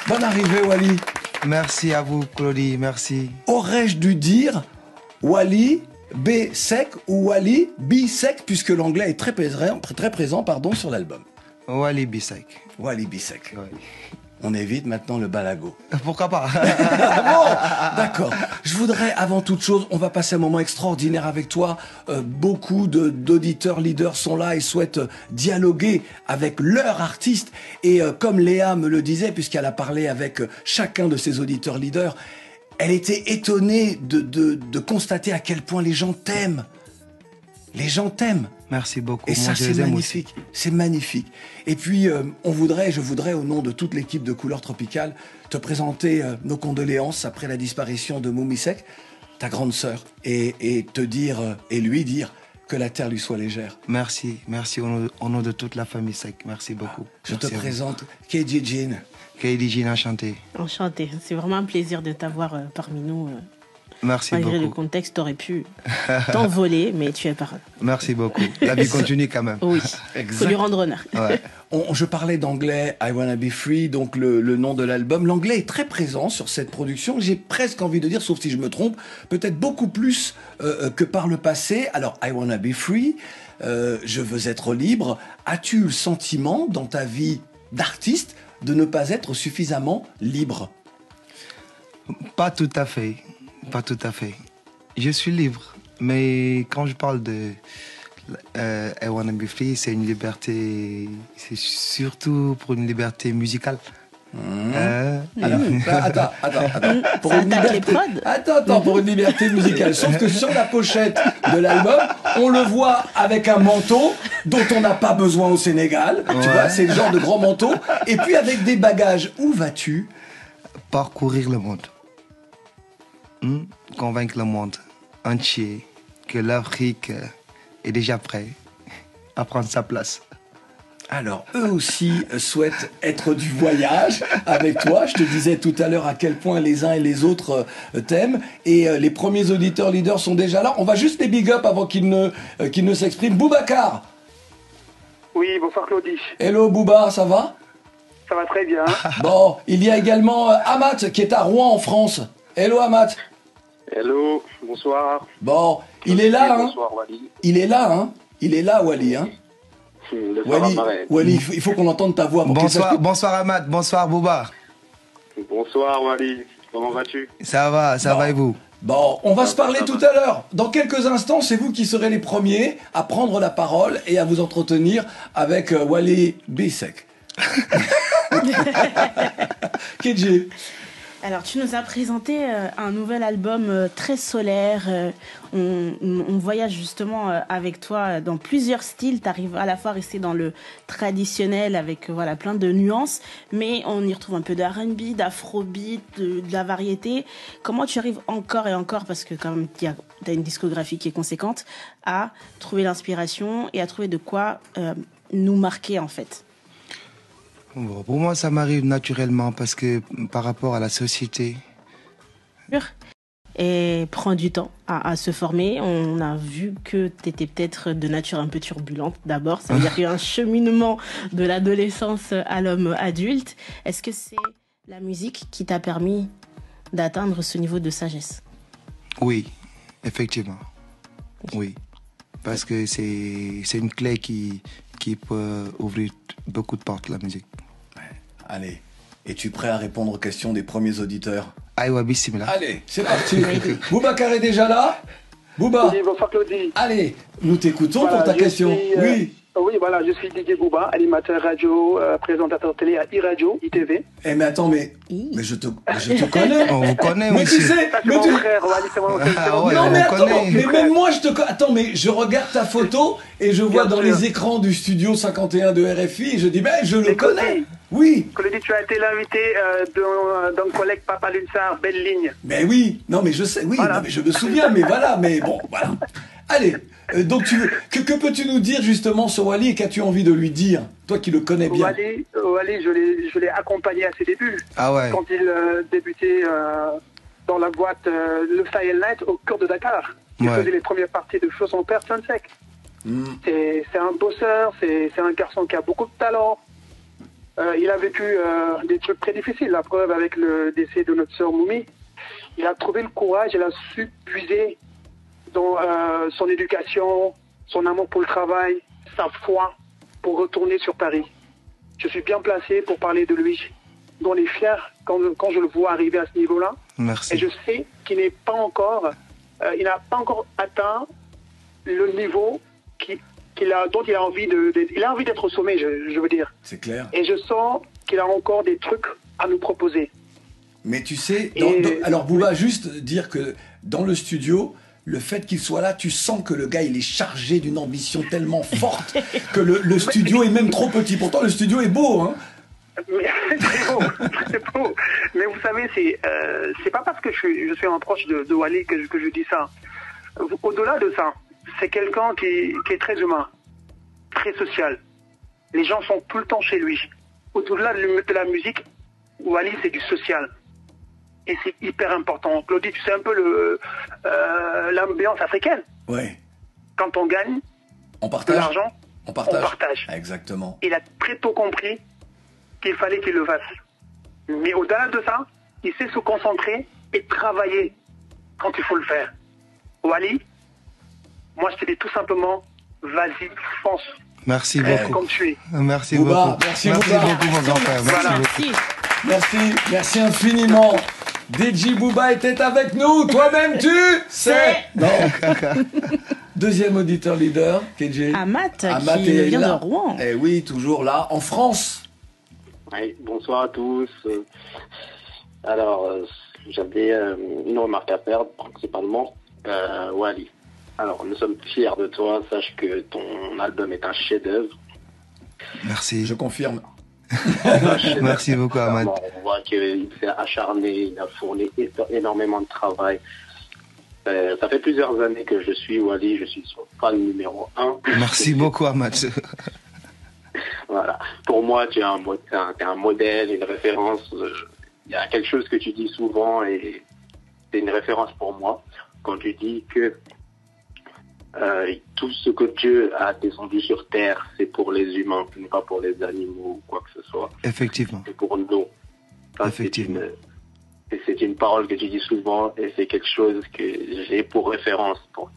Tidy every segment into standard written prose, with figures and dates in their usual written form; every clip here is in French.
Bonne arrivée, Wally. Merci à vous, Claudie, merci. Aurais-je dû dire Wally B sec ou Wally B sec, puisque l'anglais est très présent sur l'album. Wally Bissek. Wally B sec. Ouais. On évite maintenant le balago. Pourquoi pas? Bon, d'accord. Je voudrais, avant toute chose, on va passer un moment extraordinaire avec toi. Beaucoup d'auditeurs leaders sont là et souhaitent dialoguer avec leur artiste. Et comme Léa me le disait, puisqu'elle a parlé avec chacun de ses auditeurs leaders, elle était étonnée de constater à quel point les gens t'aiment. Les gens t'aiment. Merci beaucoup. Et ça, c'est magnifique. C'est magnifique. Et puis, je voudrais, au nom de toute l'équipe de Couleurs Tropicales, te présenter nos condoléances après la disparition de Moumi Seck, ta grande sœur, et te dire, et lui dire, que la terre lui soit légère. Merci au nom de toute la famille Seck. Merci beaucoup. Je te présente KD Jean. KD Jean, enchanté. Enchanté. C'est vraiment un plaisir de t'avoir parmi nous. Merci Malgré beaucoup. le contexte, t'aurais pu t'envoler, mais tu es pas là. Merci beaucoup. La vie continue quand même. Oui, il faut lui rendre honneur. Ouais. Je parlais d'anglais, I Wanna Be Free, donc le nom de l'album. L'anglais est très présent sur cette production. J'ai presque envie de dire, sauf si je me trompe, peut-être beaucoup plus que par le passé. Alors, I Wanna Be Free, je veux être libre. As-tu eu le sentiment, dans ta vie d'artiste, de ne pas être suffisamment libre? Pas tout à fait. Pas tout à fait. Je suis libre, mais quand je parle de I Wanna Be Free, c'est une liberté, c'est surtout pour une liberté musicale. Alors, attends. Pour Ça une attaque liberté... les prods. Attends, pour une liberté musicale. Sauf que sur la pochette de l'album, on le voit avec un manteau dont on n'a pas besoin au Sénégal. Tu vois, c'est le genre de grand manteau. Et puis avec des bagages. Où vas-tu? Parcourir le monde. Convaincre le monde entier que l'Afrique est déjà prête à prendre sa place. Alors, eux aussi souhaitent être du voyage avec toi. Je te disais tout à l'heure à quel point les uns et les autres t'aiment. Et les premiers auditeurs leaders sont déjà là. On va juste les big up avant qu'ils ne s'expriment. Boubacar. Oui, bonsoir Claudie. Hello Bouba, ça va? Ça va très bien. Bon, il y a également Amat qui est à Rouen en France. Hello Amat. Hello, bonsoir. Bon, il est là, hein. Bonsoir Wally. Il est là, hein. Il est là, Wally, hein. Wally, il faut qu'on entende ta voix. Bonsoir Ahmad, bonsoir Bouba. Bonsoir Wally, comment vas-tu? Ça va et vous? Bon, on va se parler tout à l'heure. Dans quelques instants, c'est vous qui serez les premiers à prendre la parole et à vous entretenir avec Wally Bissek. KJ. Alors, tu nous as présenté un nouvel album très solaire. On voyage justement avec toi dans plusieurs styles. Tu arrives à la fois à rester dans le traditionnel avec voilà plein de nuances, mais on y retrouve un peu de R&B, d'afrobeat, de la variété. Comment tu arrives encore et encore, parce que quand même tu as une discographie qui est conséquente, à trouver l'inspiration et à trouver de quoi nous marquer en fait? Bon, pour moi, ça m'arrive naturellement parce que par rapport à la société. Et prend du temps à se former. On a vu que tu étais peut-être de nature un peu turbulente d'abord. Ça veut dire qu'il y a un cheminement de l'adolescence à l'homme adulte. Est-ce que c'est la musique qui t'a permis d'atteindre ce niveau de sagesse? Oui, effectivement. Oui. Parce que c'est une clé qui peut ouvrir beaucoup de portes, la musique. Allez, es-tu prêt à répondre aux questions des premiers auditeurs? Aïwa, bismillah. Allez, c'est parti. Boubacar est déjà là? Bouba. Oui, bonsoir Claudie. Allez, nous t'écoutons pour ta question. Oui. Oui, voilà, je suis Didier Bouba, animateur radio, présentateur télé à iRadio, ITV. Eh mais attends, mais je te connais. On vous connaît mais aussi. tu sais, C'est mon frère, Wally, c'est mon frère. Ah ouais, non on mais vous attends, connaît. mais même moi je te connais. Attends, mais je regarde ta photo et je vois Bien dans sûr. les écrans du studio 51 de RFI et je dis, ben je le connais. Oui. Claudie, tu as été l'invité d'un collègue Papa Lunsar, belle ligne. Mais oui, non mais je sais, oui, Voilà. non, mais je me souviens, mais voilà, mais bon, voilà. Allez, donc que peux-tu nous dire justement sur Wally et qu'as-tu envie de lui dire, toi qui le connais bien? Wally, je l'ai accompagné à ses débuts. Ah ouais. Quand il débutait dans la boîte Le Sahel Night au cœur de Dakar. Il Ouais. faisait les premières parties de Chausson Père Sec. C'est un bosseur, c'est un garçon qui a beaucoup de talent. il a vécu des trucs très difficiles. La preuve avec le décès de notre sœur Moumi. Il a trouvé le courage, il a su puiser dans son éducation, son amour pour le travail, sa foi pour retourner sur Paris. Je suis bien placé pour parler de lui. Donc on est fiers quand je le vois arriver à ce niveau-là. Merci. Et je sais qu'il n'est pas encore, il n'a pas encore atteint le niveau dont il a envie il a envie d'être au sommet, je veux dire. C'est clair. Et je sens qu'il a encore des trucs à nous proposer. Mais tu sais, Et- alors Bouba, juste dire que dans le studio, le fait qu'il soit là, tu sens que le gars, il est chargé d'une ambition tellement forte que le studio est même trop petit. Pourtant, le studio est beau, hein. Mais c'est beau, c'est beau. Mais vous savez, c'est pas parce que je suis un proche de Wally que je dis ça. Au-delà de ça, c'est quelqu'un qui est très humain, très social. Les gens sont tout le temps chez lui. Au-delà de la musique, Wally, c'est du social. Et c'est hyper important. Claudie, tu sais un peu l'ambiance africaine. Ouais. Quand on gagne On de partage. l'argent, On partage. on partage. Exactement. Il a très tôt compris qu'il fallait qu'il le fasse. Mais au-delà de ça, il sait se concentrer et travailler quand il faut le faire. Wally, moi je te dis tout simplement, vas-y, fonce, Merci reste beaucoup. comme tu es. Merci Bouba, beaucoup. merci Merci Bouba. beaucoup, mon grand frère. Merci Voilà. beaucoup. Merci. Merci infiniment. DJ Bouba était avec nous. Toi-même, tu sais. Non. Deuxième auditeur leader, KJ. Amat, Amat qui est vient là. de Rouen. Eh oui, toujours là, en France. Oui, bonsoir à tous. Alors, j'avais une remarque à faire, principalement. Wally. Alors, nous sommes fiers de toi. Sache que ton album est un chef-d'œuvre. Merci. Je confirme. Un chef-d'œuvre. Merci beaucoup, Ahmad. Vraiment, on voit qu'il s'est acharné, il a fourni énormément de travail. Ça fait plusieurs années que je suis Wally, je suis son fan numéro 1. Merci beaucoup, Ahmad. Voilà. Pour moi, tu es t'es un modèle, une référence. Il y a quelque chose que tu dis souvent et c'est une référence pour moi. Quand tu dis que tout ce que Dieu a descendu sur terre, c'est pour les humains, ce n'est pas pour les animaux ou quoi que ce soit. Effectivement. C'est pour nous. Ça, Effectivement. c'est une parole que tu dis souvent et c'est quelque chose que j'ai pour référence. Donc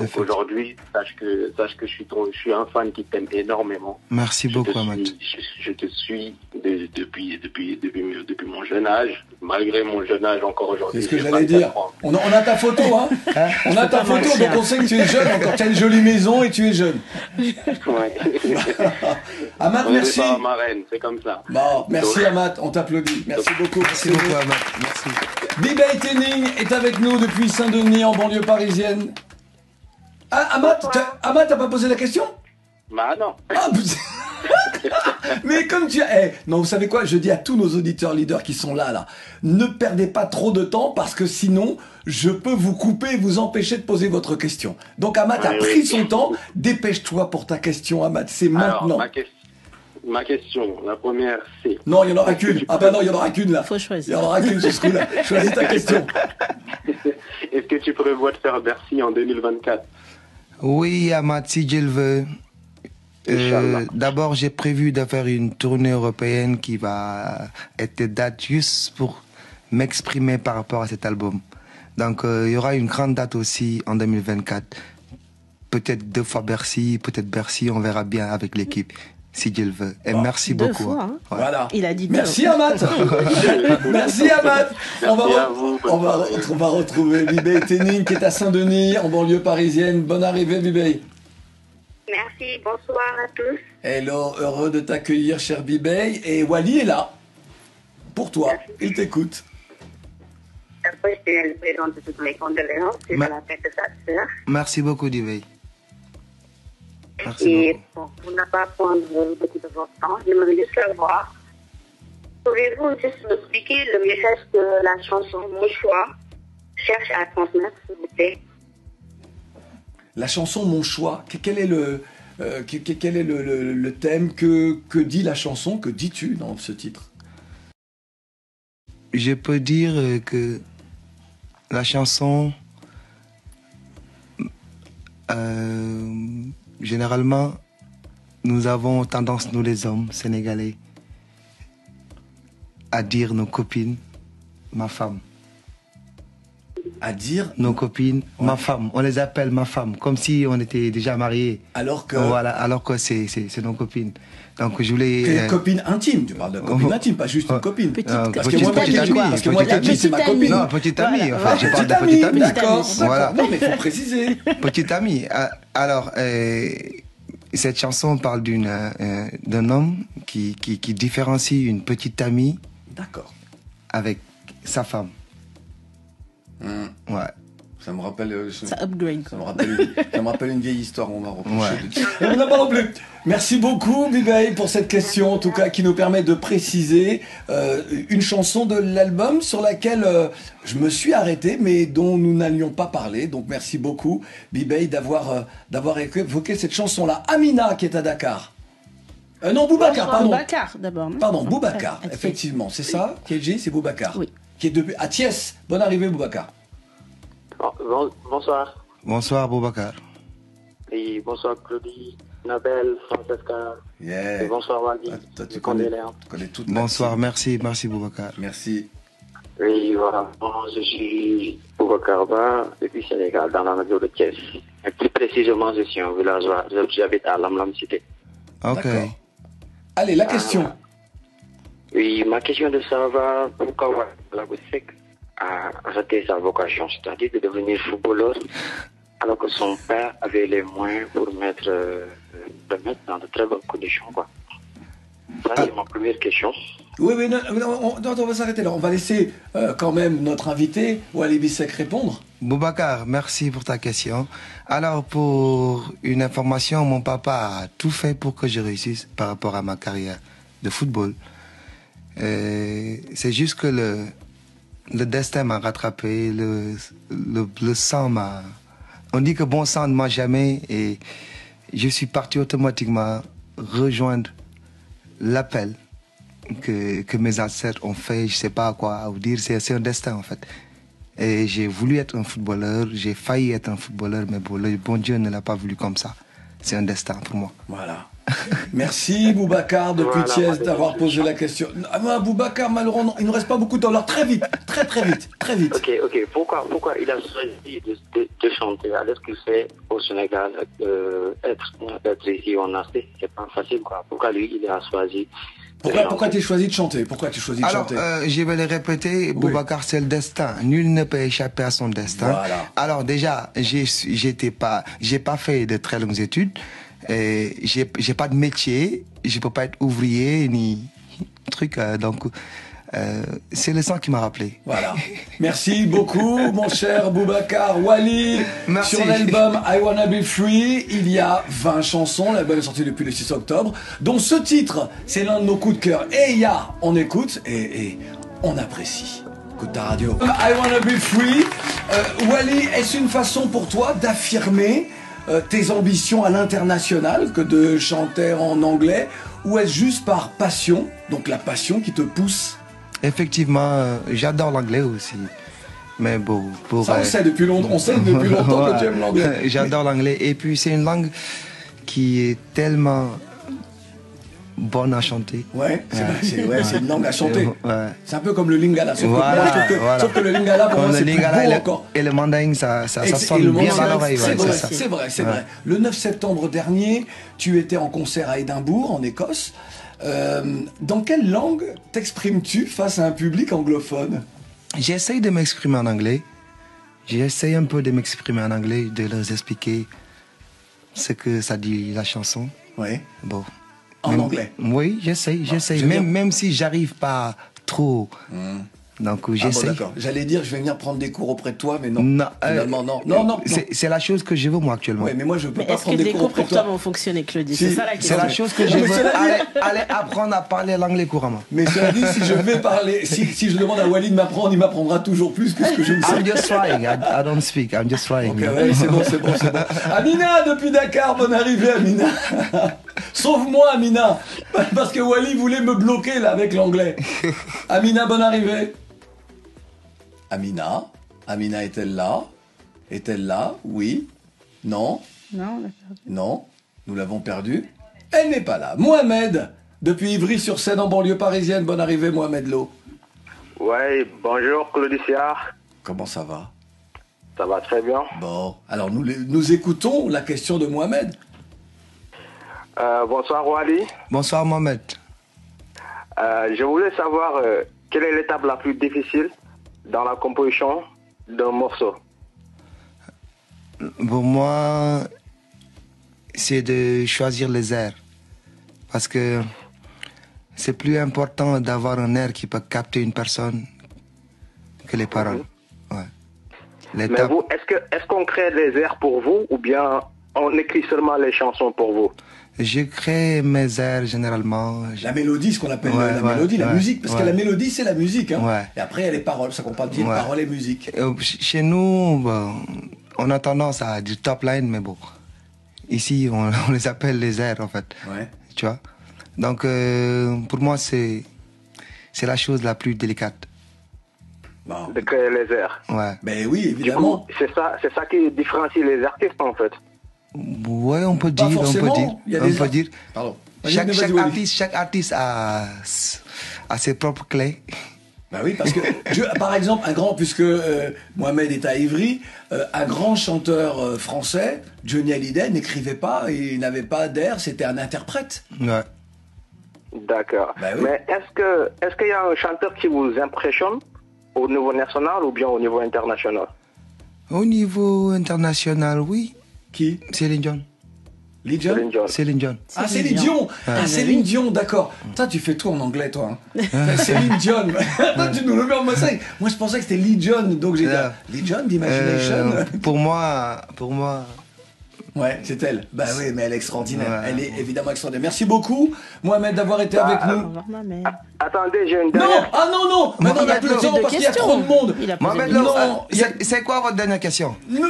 Effectivement. aujourd'hui, sache que je suis un fan qui t'aime énormément. Merci beaucoup, Ahmad. Je te suis depuis mon jeune âge, malgré mon jeune âge encore aujourd'hui. C'est ce que j'ai j'allais 24 dire. ans. On a ta photo, hein. On a ta pas photo, mentir. donc on sait que tu es jeune encore. Tu as une jolie maison et tu es jeune. Ouais. Amat, On n'est merci. pas ma reine, c'est comme ça. Bon, merci Amat, on t'applaudit. Merci beaucoup. Merci beaucoup, Ahmad. Merci. B-Bay Tuning est avec nous depuis Saint-Denis en banlieue parisienne. Ah, Amat, t'as pas posé la question? Bah non. Ah, mais comme tu as... non, vous savez quoi? Je dis à tous nos auditeurs leaders qui sont là, ne perdez pas trop de temps parce que sinon, je peux vous couper et vous empêcher de poser votre question. Donc, Amat a Oui, pris oui. son temps. Dépêche-toi pour ta question, Amat. C'est Alors, maintenant. ma question, la première, c'est... Non, il y en aura qu'une. Ah bah non, il y en aura qu'une là. Faut Il y choisir. en aura qu'une sur ce coup-là. Choisis ta question. Est-ce que tu prévois de faire Bercy en 2024? Oui, Ahmad, si Dieu le veut. Inch'Allah. D'abord, j'ai prévu de faire une tournée européenne qui va être date juste pour m'exprimer par rapport à cet album. Donc, il y aura une grande date aussi en 2024. Peut-être 2 fois Bercy, peut-être Bercy, on verra bien avec l'équipe, si Dieu le veut. Et merci 2 beaucoup. fois, hein. Ouais. Voilà. Il a dit deux. Merci Amat. Merci Amat. Merci à vous, bonne On va retrouver B-Bay Tuning qui est à Saint-Denis en banlieue parisienne. Bonne arrivée B-Bay. Merci, bonsoir à tous. Hello, heureux de t'accueillir cher B-Bay. Et Wally est là. Pour toi, il t'écoute. D'abord, je tiens à lui présenter toutes mes condoléances et Ma- à la fête de sa sœur. Merci beaucoup, Divey. Merci Et beaucoup. bon, pour ne pas prendre beaucoup de votre temps, j'aimerais juste savoir, pouvez-vous juste m'expliquer le message que la chanson Mon choix cherche à transmettre, s'il vous plaît? La chanson Mon choix, quel est le thème que dit la chanson? Que dis-tu dans ce titre? Je peux dire que la chanson, généralement, nous avons tendance, nous les hommes sénégalais, à dire nos copines, ma femme. À dire Nos copines, ma femme. On les appelle ma femme, comme si on était déjà mariés. alors que Voilà, alors que c'est nos copines. Donc je voulais... que copine intime, tu parles de copine intime, pas juste une copine. Petite, Parce que petite- moi, petite amie, parce que moi, petite Gabi, c'est ma amie. copine. Non, petite amie, Voilà, enfin, voilà. je parle Petite de petite amie. d'accord, Voilà. Non, mais il faut préciser. Petite amie. Alors, cette chanson parle d'un homme qui différencie une petite amie D'accord. avec sa femme. Ouais. Ça me rappelle... Ça upgrade. Ça me rappelle une vieille histoire, on va reprocher. Ouais. On n'a pas non plus. Merci beaucoup, Bibey, pour cette question, en tout cas, qui nous permet de préciser une chanson de l'album sur laquelle je me suis arrêté, mais dont nous n'allions pas parler. Donc, merci beaucoup, Bibey, d'avoir évoqué cette chanson-là. Amina, qui est à Dakar. Non, Boubacar, pardon. Boubacar, d'abord. non Pardon, Boubacar, Après, effectivement. C'est ça, KG, c'est Boubacar. Oui. Qui est depuis... à Thiès. Bonne arrivée, Boubacar. Bonsoir. Bonsoir, Boubacar. Et bonsoir Claudie, Nabel, Francesca. Yeah. Et bonsoir Wadi. Toi, tu Je connais connais toute ma Bonsoir, team. merci Boubacar. Merci. Oui, voilà. Moi, je suis Boubacar Ba, depuis Sénégal, dans la région de Thiès. Et plus précisément, je suis un villageois. J'habite à Lamlam Cité. Ok. D'accord. Allez, la question. Oui, ma question de savoir pourquoi la Goussek a raté sa vocation, c'est-à-dire de devenir footballeur, alors que son père avait les moyens pour le mettre dans de très bonnes conditions, quoi. Ça, c'est ma première question. Oui, non, on va s'arrêter là. On va laisser quand même notre invité, Wally Bissek, répondre. Boubacar, merci pour ta question. Alors, pour une information, mon papa a tout fait pour que je réussisse par rapport à ma carrière de football. C'est juste que le destin m'a rattrapé, le sang m'a... On dit que bon sang ne m'a jamais, et je suis parti automatiquement rejoindre l'appel que mes ancêtres ont fait. Je sais pas quoi vous dire, c'est un destin en fait. Et j'ai voulu être un footballeur, j'ai failli être un footballeur, mais bon, le bon Dieu ne l'a pas voulu comme ça. C'est un destin pour moi. Voilà. Merci Boubacar depuis Voilà, Thiès d'avoir posé la question. Boubacar, malheureusement, il ne nous reste pas beaucoup de temps. Alors très vite. Ok. Pourquoi il a choisi de chanter alors qu'il fait au Sénégal être ici en Afrique, c'est pas facile, quoi. Pourquoi lui, il a choisi de Pourquoi chanter? tu as choisi de chanter? Pourquoi tu choisis de Alors, chanter? je vais le répéter, Boubacar, c'est le destin. Nul ne peut échapper à son destin. Voilà. Alors déjà, j'ai pas fait de très longues études. J'ai pas de métier, je peux pas être ouvrier ni truc. Donc, c'est le sang qui m'a rappelé. Voilà. Merci beaucoup, mon cher Boubacar Wally. Merci. Sur l'album I Wanna Be Free, il y a 20 chansons. L'album est sorti depuis le 6 octobre. Dont ce titre, c'est l'un de nos coups de cœur. Et il y a, on écoute et on apprécie. Écoute ta radio. I Wanna Be Free. Wally, est-ce une façon pour toi d'affirmer tes ambitions à l'international que de chanter en anglais, ou est-ce juste par passion, donc la passion qui te pousse? Effectivement, j'adore l'anglais aussi. Mais bon, pour... Ça, on sait depuis longtemps que tu aimes l'anglais. J'adore l'anglais. Et puis, c'est une langue qui est tellement bonne à chanter. Ouais, c'est une langue à chanter. Ouais. C'est un peu comme le lingala, sauf, Voilà, que, moi, voilà. sauf que le lingala, pour Comme moi, le c'est plus lingala beau et encore. et le mandingue, ça Et sonne le bien moment, à l'oreille. c'est Ouais, vrai, ça. c'est Ouais. vrai. Le 9 septembre dernier, tu étais en concert à Édimbourg, en Écosse. Dans quelle langue t'exprimes-tu face à un public anglophone? J'essaye de m'exprimer en anglais. J'essaye un peu de m'exprimer en anglais, de leur expliquer ce que ça dit la chanson. Oui. Bon. En anglais? Oui, j'essaye. je veux dire- Même si j'arrive pas trop. Donc Ah bon, j'essaye. d'accord. J'allais dire, je vais venir prendre des cours auprès de toi, mais non. Non, Finalement, non. C'est la chose que je veux moi actuellement. Ouais, mais moi, je peux Mais pas est-ce que prendre des des cours cours auprès pour de toi toi. vont fonctionner, Claudie? Si. C'est ça la question. C'est la chose que je Non, mais veux. cela dit- Aller apprendre à parler l'anglais couramment. Mais cela dit, si je vais parler, si je demande à Wally de m'apprendre, il m'apprendra toujours plus que ce que je ne sais. I'm just trying. I don't speak. I'm just trying. Ok, ouais, c'est bon. Amina, depuis Dakar, bonne arrivée, Amina. Sauve-moi, Amina. Parce que Wally voulait me bloquer, là, avec l'anglais. Amina, bonne arrivée. Amina est-elle là? Est-elle là? Oui? Non? Non, on l'a perdu. Non? Nous l'avons perdue? Elle n'est pas là. Mohamed, depuis Ivry-sur-Seine en banlieue parisienne. Bonne arrivée, Mohamed Lo. Ouais, bonjour Claudicia. Comment ça va? Ça va très bien. Bon, alors nous écoutons la question de Mohamed. Bonsoir Wally. Bonsoir Mohamed. Je voulais savoir quelle est l'étape la plus difficile dans la composition d'un morceau. Pour moi, c'est de choisir les airs. Parce que c'est plus important d'avoir un air qui peut capter une personne que les paroles. Ouais. Mais vous, est-ce qu'on crée des airs pour vous ou bien on écrit seulement les chansons pour vous? Je crée mes airs généralement. La mélodie, ce qu'on appelle Ouais, la ouais, mélodie, la ouais, musique. Parce que ouais. la mélodie, c'est la musique. Hein. Ouais. Et après, il y a les paroles. Ça qu'on parle de paroles et musique. Chez nous, bon, on a tendance à dire top line, mais bon. Ici, on les appelle les airs, en fait. Ouais. Tu vois? Donc, pour moi, c'est la chose la plus délicate. Bon. De créer les airs. Ouais. Ben oui, Du évidemment. coup, c'est ça qui différencie les artistes en fait. Ouais, on peut Pas dire, forcément. Il y a des on peut dire. Pardon. Vas-y, vas-y, Wally. Chaque artiste a ses propres clés. Bah oui, parce que, par exemple, puisque Mohamed est à Ivry, un grand chanteur français, Johnny Hallyday, n'écrivait pas, il n'avait pas d'air, c'était un interprète. Ouais. D'accord. Bah oui. Mais est-ce qu'il y a un chanteur qui vous impressionne au niveau national ou bien au niveau international? Au niveau international, oui. Qui? Céline Dion. Lee John? Céline Dion. Céline Dion. Ah, Céline Dion. Ah, Céline Dion, d'accord. Toi, tu fais tout en anglais, toi. Hein. Céline Dion. Toi, tu nous le mets en mosaique. Moi, je pensais que c'était Lee John, donc j'ai dit Lee John d'Imagination. Pour moi, Ouais, c'est elle. Bah oui, mais elle est extraordinaire. Ouais. Elle est évidemment extraordinaire. Merci beaucoup, Mohamed, d'avoir été avec Au nous. revoir, Mohamed. Attendez, j'ai une Non, dernière. non. Maintenant, on n'a il a plus le posé temps deux parce qu'il y a questions. trop de monde. Il a posé Mohamed deux Lo, Non, il y a- c'est quoi votre dernière question? Mais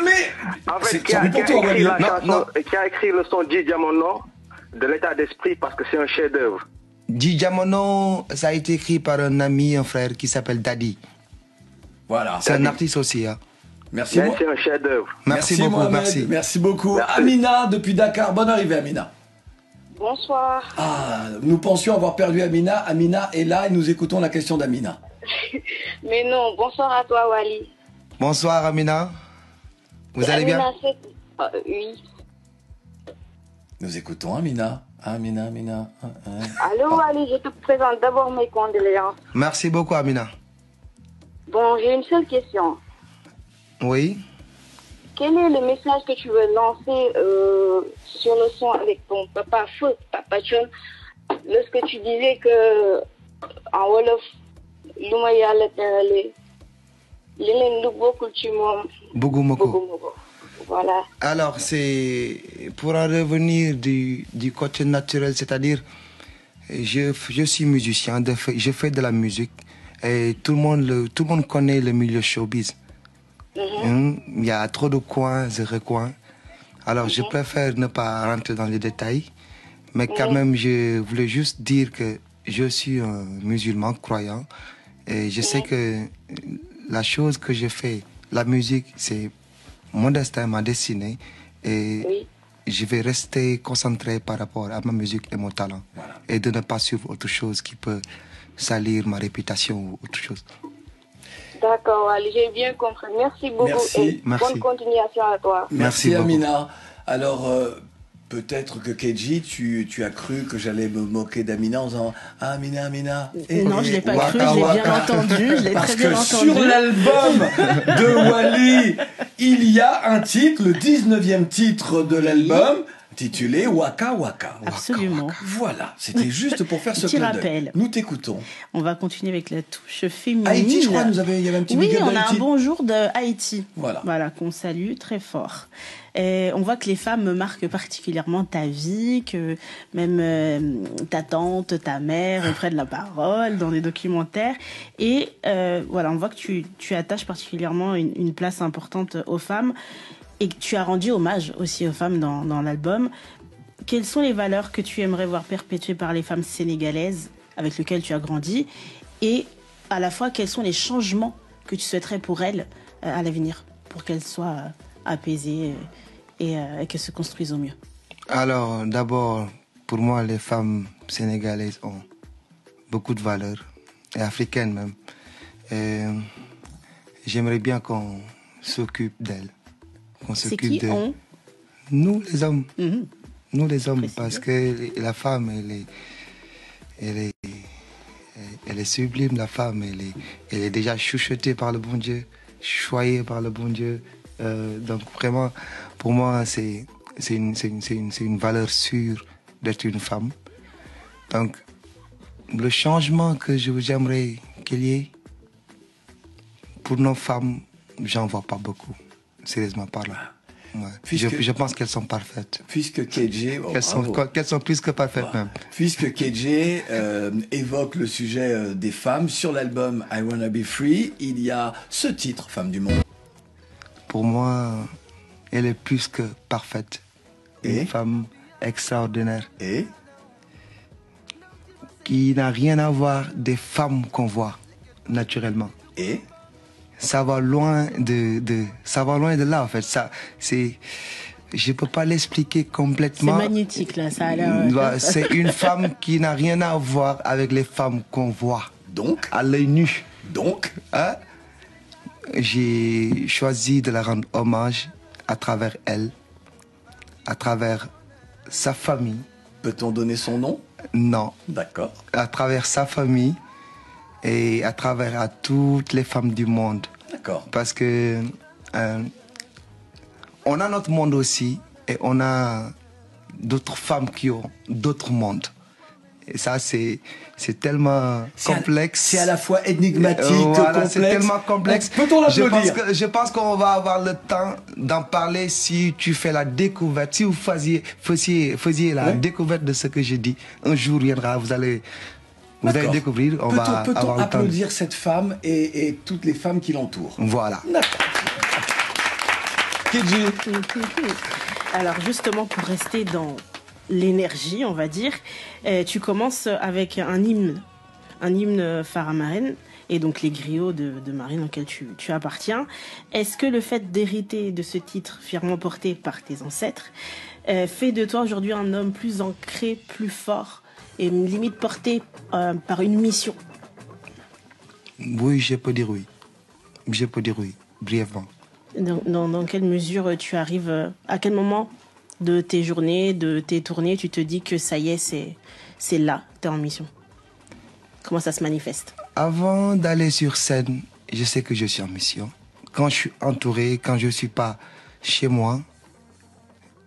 En fait, c'est qui a pour toi, écrit Wally. la Non, chanson, non. qui a écrit le son Di Diamono de l'état d'esprit parce que c'est un chef-d'œuvre. Di Diamono, ça a été écrit par un ami, un frère qui s'appelle Daddy. Voilà. C'est un artiste aussi. Hein. Merci, Mais c'est un chef-d'œuvre. Merci beaucoup, Mohamed. merci. Merci beaucoup. Merci. Amina, depuis Dakar. Bonne arrivée, Amina. Bonsoir. Ah, nous pensions avoir perdu Amina. Amina est là et nous écoutons la question d'Amina. Mais non, bonsoir à toi, Wally. Bonsoir Amina. Vous allez bien? Amina, oui. Nous écoutons Amina. Amina. Allô, Wally, je te présente d'abord mes condoléances. Merci beaucoup Amina. Bon, j'ai une seule question. Oui. Quel est le message que tu veux lancer sur le son avec ton papa feu, Papa John, lorsque tu disais que en Wolof, lu ma yàlla terale, leneen lu bokkul ci moom, Bugumoko. bëgguma ko. Voilà. Alors, c'est pour en revenir du côté naturel, c'est-à-dire, je suis musicien, je fais de la musique et tout le monde connaît le milieu showbiz. Il y a trop de coins et recoins. Alors, je préfère ne pas rentrer dans les détails, mais quand même, je voulais juste dire que je suis un musulman croyant et je sais que la chose que je fais, la musique, c'est mon destin, ma destinée et Oui. je vais rester concentré par rapport à ma musique et mon talent et de ne pas suivre autre chose qui peut salir ma réputation ou autre chose. D'accord, Wally, j'ai bien compris. Merci beaucoup Merci. et Merci. bonne continuation à toi. Merci beaucoup. Amina. Alors, peut-être que Keji, tu as cru que j'allais me moquer d'Amina en disant ah, Amina. Non, je l'ai pas cru, je Waka, l'ai waka. bien entendu, je l'ai Parce très bien que entendu. sur l'album de Wally, il y a un titre, le 19e titre de l'album, intitulé Waka Waka. Absolument. Voilà, c'était juste pour faire ce Petit clin d'œil. rappel. Nous t'écoutons. On va continuer avec la touche féminine. Haïti, je crois, il y avait un petit Oui, big up on a un d'Haïti. bonjour de Haïti. Voilà. Qu'on salue très fort. Et on voit que les femmes marquent particulièrement ta vie, que même ta tante, ta mère prennent la parole dans des documentaires. Et voilà, on voit que tu attaches particulièrement une place importante aux femmes et que tu as rendu hommage aussi aux femmes dans l'album. Quelles sont les valeurs que tu aimerais voir perpétuées par les femmes sénégalaises avec lesquelles tu as grandi? Et à la fois, quels sont les changements que tu souhaiterais pour elles à l'avenir, pour qu'elles soient apaisées et qu'elles se construisent au mieux? Alors, d'abord, pour moi, les femmes sénégalaises ont beaucoup de valeurs, et africaines même. Et j'aimerais bien qu'on s'occupe d'elles. Qu'on C'est s'occupe qui de on nous, les hommes. Mhm. Nous, les hommes, Précisez. parce que la femme, elle est sublime, la femme. Elle est déjà chouchoutée par le bon Dieu, choyée par le bon Dieu. Donc vraiment, pour moi, c'est une valeur sûre d'être une femme. Donc, le changement que j'aimerais qu'il y ait, pour nos femmes, j'en vois pas beaucoup, sérieusement parlant. Ouais. Puisque- Je pense qu'elles sont parfaites. Puisque KJ, oh, bravo. Qu'elles sont plus que parfaites même. Puisque KJ évoque le sujet des femmes sur l'album I Wanna Be Free, il y a ce titre, Femme du Monde. Pour moi, elle est plus que parfaite. Et Une femme extraordinaire Et qui n'a rien à voir des femmes qu'on voit naturellement. Et Ça va loin ça va loin de là en fait. Ça, je peux pas l'expliquer C'est complètement. magnétique, là, ça a l'air... C'est une femme qui n'a rien à voir avec les femmes qu'on voit donc, à l'œil nu. hein, J'ai choisi de la rendre hommage à travers elle, à travers sa famille. peut-on donner son nom? Non, D'accord. à travers sa famille et à travers à toutes les femmes du monde. D'accord. Parce que on a notre monde aussi et on a d'autres femmes qui ont d'autres mondes. Et ça, c'est tellement complexe. C'est à la fois énigmatique, Voilà, complexe. c'est tellement complexe. Peut-on l'applaudir? Je pense qu'on va avoir le temps d'en parler si tu fais la découverte. Si vous faisiez la Ouais. découverte de ce que j'ai dit, un jour viendra, vous allez D'accord. découvrir. On va Peut-on avoir le temps. applaudir cette femme et toutes les femmes qui l'entourent? Voilà. D'accord. KJ, Alors justement, pour rester dans l'énergie, on va dire, tu commences avec un hymne phare Marraine, et donc les griots de Marine auxquels tu appartiens. Est-ce que le fait d'hériter de ce titre fièrement porté par tes ancêtres fait de toi aujourd'hui un homme plus ancré, plus fort, et une limite portée par une mission? Oui, je peux dire oui. Je peux dire oui, brièvement. Dans quelle mesure tu arrives, à quel moment de tes journées, de tes tournées, tu te dis que ça y est, c'est là, t'es en mission? Comment ça se manifeste? Avant d'aller sur scène, je sais que je suis en mission. Quand je suis entouré, quand je ne suis pas chez moi,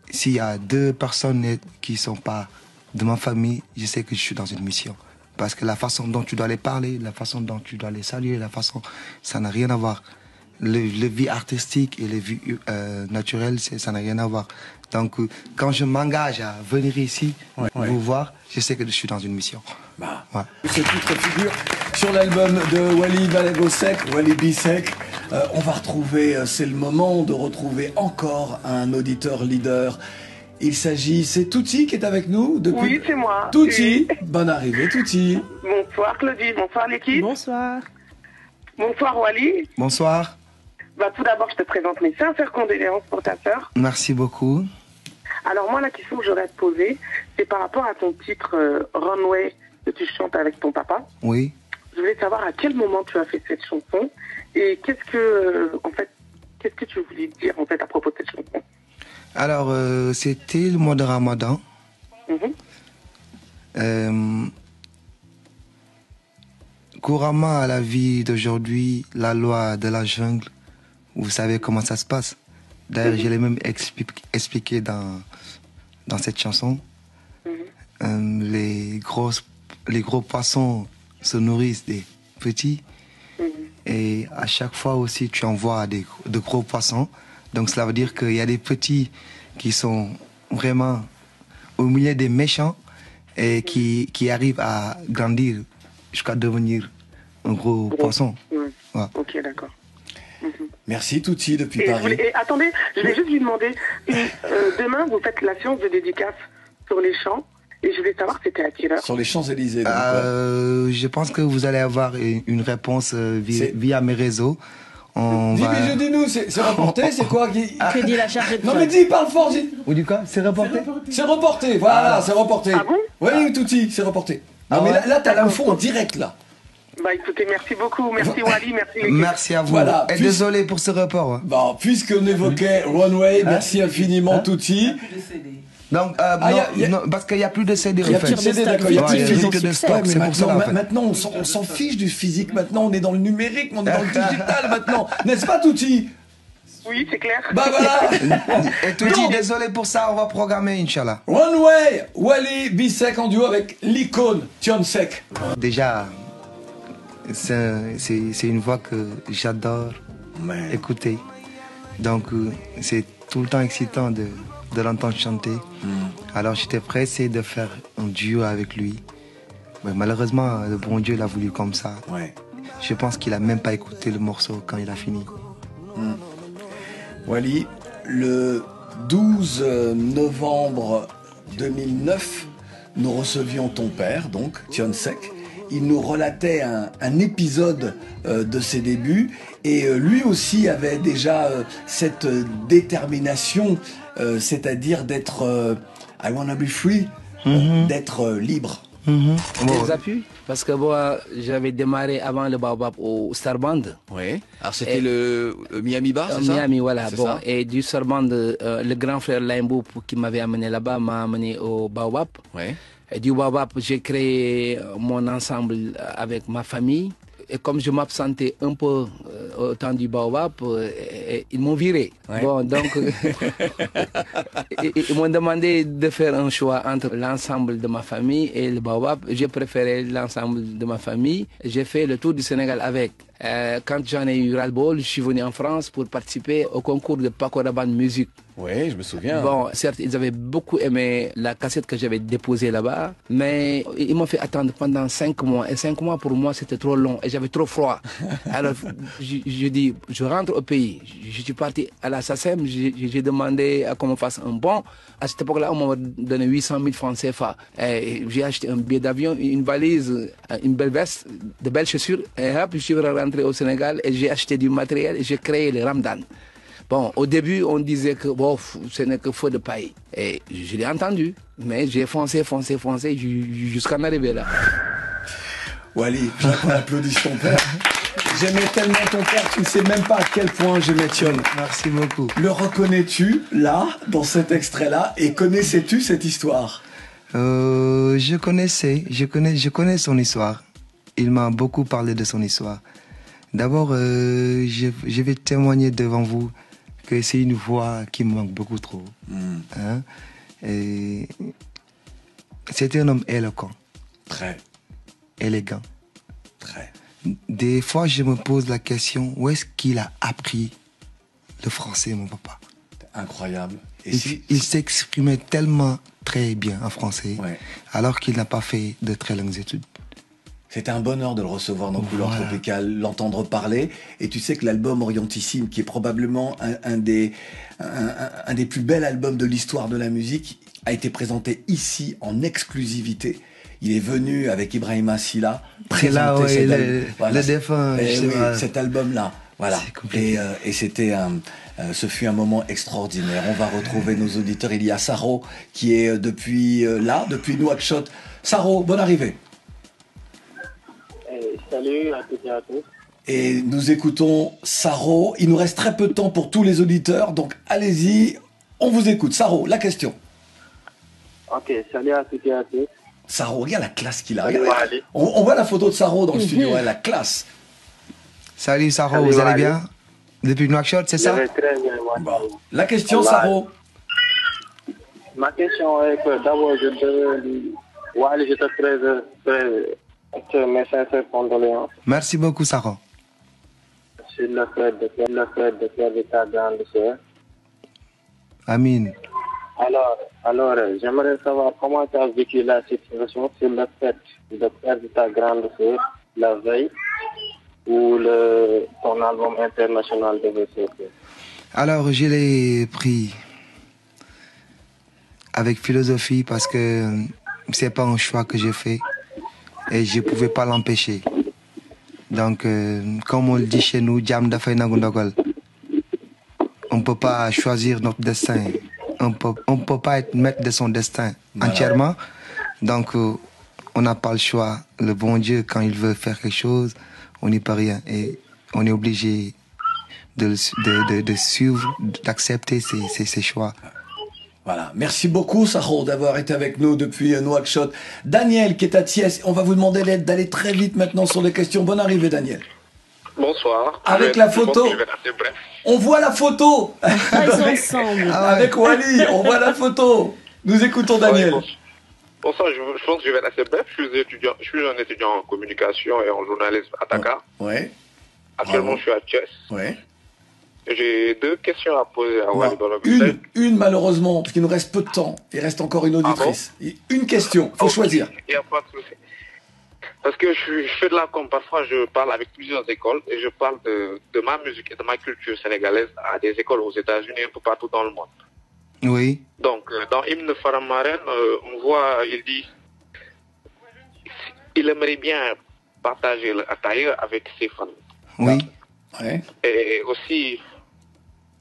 s'il y a 2 personnes qui ne sont pas de ma famille, je sais que je suis dans une mission. Parce que la façon dont tu dois les parler, la façon dont tu dois les saluer, ça n'a rien à voir. Le vie artistique et le vie naturelle, ça n'a rien à voir. Donc, quand je m'engage à venir ici, vous voir, je sais que je suis dans une mission. bah, Ouais. ce titre figure sur l'album de Wally Ballago-Seck, Wally B-Seck. On va retrouver, c'est le moment de retrouver encore un auditeur leader. Il s'agit, c'est Touti qui est avec nous depuis. Oui, c'est moi. Touti, Oui. bonne arrivée Touti. Bonsoir Claudie, bonsoir l'équipe, Bonsoir. bonsoir Wally. Bonsoir. Bah, tout d'abord, je te présente mes sincères condoléances pour ta sœur. Merci beaucoup. Alors moi, la question que j'aurais à te poser, c'est par rapport à ton titre Runway que tu chantes avec ton papa. Oui. Je voulais savoir à quel moment tu as fait cette chanson et qu'est-ce que tu voulais dire en fait à propos de cette chanson. Alors, c'était le mois de Ramadan. Mhm. Couramment à la vie d'aujourd'hui, la loi de la jungle, vous savez comment ça se passe. D'ailleurs, je l'ai même expliqué dans cette chanson. Les gros poissons se nourrissent des petits. Et à chaque fois aussi, tu envoies de gros poissons. Donc cela veut dire qu'il y a des petits qui sont vraiment au milieu des méchants et qui arrivent à grandir jusqu'à devenir un gros poisson. Ouais. Ouais. Ok, d'accord. Merci Touti depuis Et, Paris. attendez, je vais juste lui demander, demain vous faites la séance de dédicace sur les champs et je voulais savoir c'était à quelle heure. Sur les Champs-Élysées. donc, Je pense que vous allez avoir une réponse C'est- via mes réseaux. Dis-nous, c'est reporté, c'est quoi Que dit la chargée de Non prod? mais dis, parle fort, dis. Ou du quoi? C'est reporté? C'est reporté, voilà, c'est reporté. Ah bon? Oui, Touti, c'est reporté. Non Ah mais ouais. là t'as l'info en direct, là. Bah écoutez, merci beaucoup. Merci Wally, merci l'équipe. Merci à vous. Voilà, Et puis- désolé pour ce report. Hein. Bon, puisqu'on évoquait Runway, merci infiniment, Touti. Donc, non, parce qu'il n'y a plus de CD. Il y a en fait. plus de CD, d'accord, il y a Ouais, plus de il y a physique. plus de Ouais, stock, mais c'est pour cela, en fait. maintenant, on s'en fiche du physique. Maintenant, on est dans le numérique, on est dans le digital maintenant. N'est-ce pas, Touti? Oui, c'est clair. Bah voilà. Et tout dit, désolé pour ça, on va programmer, Inch'Allah. Runway, Wally, Bissek en duo avec l'icône Tionsek. Déjà, c'est une voix que j'adore écouter. Donc, c'est tout le temps excitant de l'entendre chanter. Alors, j'étais pressé de faire un duo avec lui. Mais malheureusement, le bon Dieu l'a voulu comme ça. Ouais. Je pense qu'il a même pas écouté le morceau quand il a fini. Wally, le 12 novembre 2009, nous recevions ton père, donc, Tionsek. Il nous relatait un épisode de ses débuts et lui aussi avait déjà cette détermination, c'est-à-dire d'être I wanna be free, d'être libre. Des appuis, parce que moi, j'avais démarré avant le Baobab au Star Band. Oui. Alors c'était Et- le Miami Bar, c'est ça? Miami, voilà. C'est Bon, ça. et du Star Band, le grand frère Limbo qui m'avait amené là-bas m'a amené au Baobab. Ouais. Et du Baobab, j'ai créé mon ensemble avec ma famille. Et comme je m'absentais un peu au temps du Baobab, ils m'ont viré. Ouais. Bon, donc, ils m'ont demandé de faire un choix entre l'ensemble de ma famille et le Baobab. J'ai préféré l'ensemble de ma famille. J'ai fait le tour du Sénégal avec. Quand j'en ai eu ras-le-bol, je suis venu en France pour participer au concours de Paco Rabanne Musique. Oui, je me souviens. Bon, certes, ils avaient beaucoup aimé la cassette que j'avais déposée là-bas, mais ils m'ont fait attendre pendant 5 mois. Et 5 mois, pour moi, c'était trop long et j'avais trop froid. Alors, je dis, je rentre au pays. Je suis parti à la SACEM, j'ai demandé à qu'on me fasse un bon. À cette époque-là, on m'a donné 800 000 francs CFA. Et j'ai acheté un billet d'avion, une valise, une belle veste, de belles chaussures. Et hop, je suis rentré au Sénégal et j'ai acheté du matériel et j'ai créé le Ramadan. Bon, au début, on disait que bon, ce n'est que feu de paille. Et je l'ai entendu, mais j'ai foncé jusqu'à en arriver là. Wally, j'aimerais qu'on applaudisse ton père. J'aimais tellement ton père, tu ne sais même pas à quel point j'aimais Tion. Merci beaucoup. Le reconnais-tu, là, dans cet extrait-là, et connaissais-tu cette histoire? Je connais son histoire. Il m'a beaucoup parlé de son histoire. D'abord, je vais témoigner devant vous que c'est une voix qui me manque beaucoup trop. Hein? Et c'était un homme éloquent, Très, élégant. très. Des fois, je me pose la question, où est-ce qu'il a appris le français, mon papa? Incroyable. Et Il s'exprimait tellement très bien en français, Ouais. alors qu'il n'a pas fait de très longues études. C'était un bonheur de le recevoir dans Couleur Voilà. Tropicale, l'entendre parler. Et tu sais que l'album Orientissime, qui est probablement un des plus bels albums de l'histoire de la musique, a été présenté ici en exclusivité. Il est venu avec Ibrahima Silla C'est là, présenter ouais, cet album. le défunt, Eh je sais oui, pas. cet album-là. Voilà. C'est compliqué. Et c'était ce fut un moment extraordinaire. On va retrouver nos auditeurs. Il y a Saro qui est depuis Nouakchott. Saro, bonne arrivée. Salut à toutes et à tous. Et nous écoutons Saro. Il nous reste très peu de temps pour tous les auditeurs, donc allez-y, on vous écoute. Saro, la question. Ok, salut à toutes et à tous. Saro, regarde la classe qu'il a. Salut, Regarde. Wally. On voit la photo de Saro dans le studio, ouais, la classe. Salut Sarah, Salut, vous allez Wally. bien? Depuis Nouakchott, c'est Je ça? vais très bien, Wally. Bon. La question, Voilà. Saro. Ma question est que d'abord, Wally, je te présente mes sincères condoléances Merci beaucoup Sarah. sur le fait de perdre ta grande sœur. Amine. Alors, j'aimerais savoir comment tu as vécu la situation sur le fait de perdre ta grande sœur la veille où ton album international devait sortir. Alors, je l'ai pris avec philosophie parce que c'est pas un choix que j'ai fait et je pouvais pas l'empêcher. Donc, comme on le dit chez nous, Jam dafay nangu ndogal. On ne peut pas choisir notre destin. On peut pas être maître de son destin entièrement. Donc, on n'a pas le choix. Le bon Dieu, quand il veut faire quelque chose, on n'y peut rien. Et on est obligé de suivre, d'accepter ses choix. Voilà. Merci beaucoup, Saho, d'avoir été avec nous depuis Nouakchott. Daniel, qui est à Thiès, on va vous demander d'aller très vite maintenant sur les questions. Bonne arrivée, Daniel. Bonsoir. Avec la photo. On voit la photo. Ah, ils sont ensemble. Avec Wally, on voit la photo. Nous écoutons Daniel. Bonsoir, je pense que je vais être assez bref. Je suis un étudiant en communication et en journalisme à Dakar. Ouais. Actuellement, je suis à Thiès. Ouais. J'ai 2 questions à poser à Wally Balogo. Une malheureusement, parce qu'il nous reste peu de temps. Il reste encore une auditrice. Une question, faut choisir. Il n'y a pas de souci. Parce que je fais de la com, parfois je parle avec plusieurs écoles et je parle de ma musique et de ma culture sénégalaise à des écoles aux États-Unis et un peu partout dans le monde. Oui. Donc, dans Hymne Faramaren, on voit, il dit, il aimerait bien partager l'ataïa avec ses fans. Oui. Ouais. Et aussi,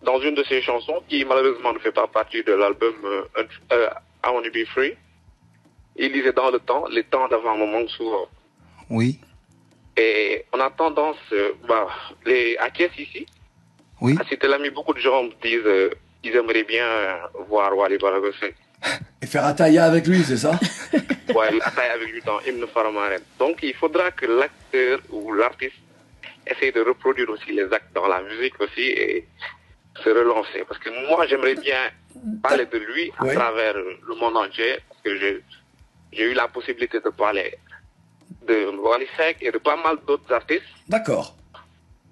dans une de ses chansons, qui malheureusement ne fait pas partie de l'album I Wanna Be Free, il disait dans le temps, les temps d'avoir un moment souvent. Oui. Et on a tendance, à Thiès ici, oui. À Cité Lamy, beaucoup de gens disent ils aimeraient bien voir Wally Balago Seck. Et faire Ataya avec lui, c'est ça? Ouais, Ataya avec lui dans Hymne Faramaren. Donc il faudra que l'acteur ou l'artiste essaye de reproduire aussi les actes dans la musique aussi et se relancer. Parce que moi, j'aimerais bien parler de lui à travers le monde entier, parce que j'ai eu la possibilité de parler de Wally Seck et de pas mal d'autres artistes. D'accord.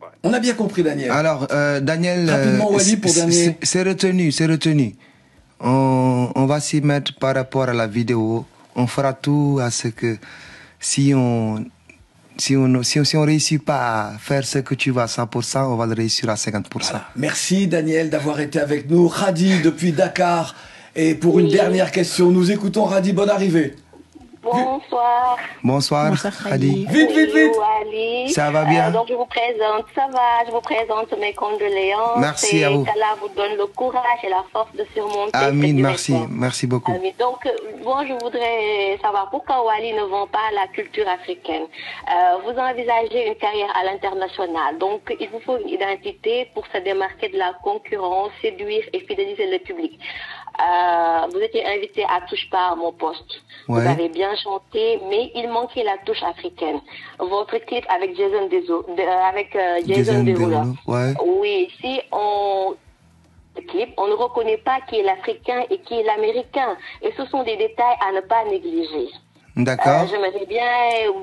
Ouais. On a bien compris, Daniel. Alors, Daniel, rapidement, Wally, pour dernier. C'est retenu. On va s'y mettre par rapport à la vidéo. On fera tout à ce que si on réussit pas à faire ce que tu vas à 100%, on va le réussir à 50%. Voilà. Merci, Daniel, d'avoir été avec nous. Radi, depuis Dakar. Et pour une dernière question, nous écoutons Radi. Bonne arrivée. Bonsoir. Bonsoir, Radi. Vite. Wally. Ça va bien? Donc je vous présente mes condoléances. Merci à vous. qu'Allah vous donne le courage et la force de surmonter. Amin, merci beaucoup. Amin. Donc moi je voudrais savoir pourquoi Wally ne vend pas la culture africaine. Vous envisagez une carrière à l'international, donc il vous faut une identité pour se démarquer de la concurrence, séduire et fidéliser le public. Vous étiez invité à Touche pas à mon poste. Ouais. Vous avez bien chanté, mais il manquait la touche africaine. Votre clip avec Jason Derulo. Ouais. Oui, si on clip, on ne reconnaît pas qui est l'Africain et qui est l'Américain. Et ce sont des détails à ne pas négliger. D'accord. J'aimerais bien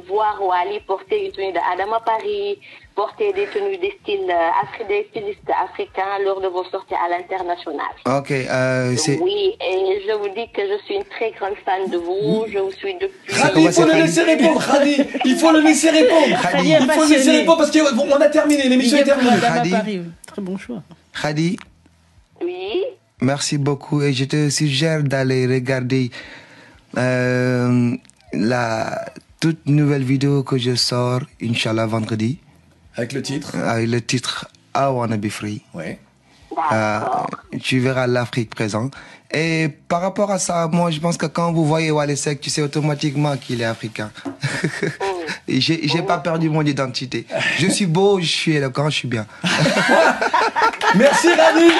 voir Wally porter une tenue d'Adama Paris, porter des tenues des stylistes africains lors de vos sorties à l'international. Ok. Oui, et je vous dis que je suis une très grande fan de vous. Je vous suis depuis... Khadi, il faut le laisser répondre, Khadi. Il faut le laisser répondre. Khadi, il faut le laisser répondre parce qu'on a terminé, l'émission est terminée. Khadi. Très bon choix. Khadi. Oui. Merci beaucoup et je te suggère d'aller regarder la toute nouvelle vidéo que je sors, Inch'Allah, vendredi. Avec le titre? Avec le titre I Wanna Be Free. Ouais. Tu verras l'Afrique présente. Et par rapport à ça, moi, je pense que quand vous voyez Wally Seck, tu sais automatiquement qu'il est africain. J'ai pas perdu mon identité. Je suis beau, je suis éloquent, je suis bien. Merci, Radi.